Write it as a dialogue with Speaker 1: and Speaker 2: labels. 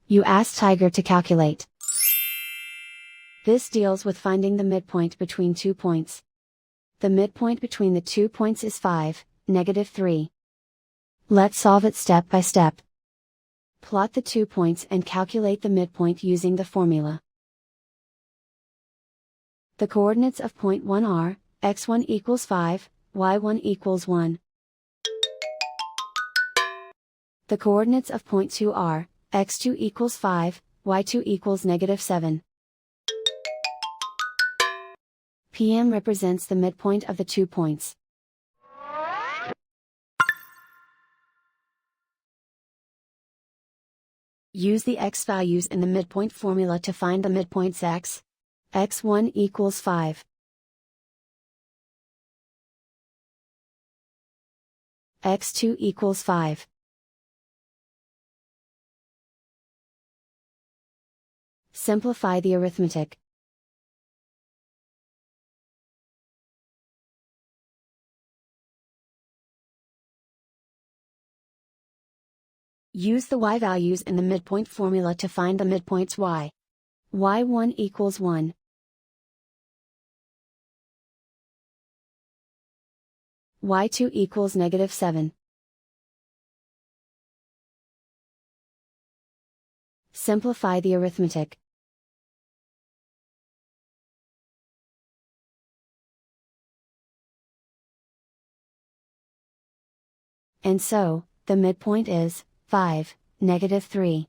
Speaker 1: You ask Tiger to calculate. This deals with finding the midpoint between 2 points. The midpoint between the 2 points is 5, -3. Let's solve it step by step. Plot the 2 points and calculate the midpoint using the formula. The coordinates of point 1 are, x1 equals 5, y1 equals 1. The coordinates of point 2 are, x2 equals 5, y2 equals -7. PM represents the midpoint of the 2 points. Use the x values in the midpoint formula to find the midpoints x1 equals 5. x2 equals 5. Simplify the arithmetic. Use the y values in the midpoint formula to find the midpoints y1 equals 1. y2 equals -7. Simplify the arithmetic. And so, the midpoint is 5, -3.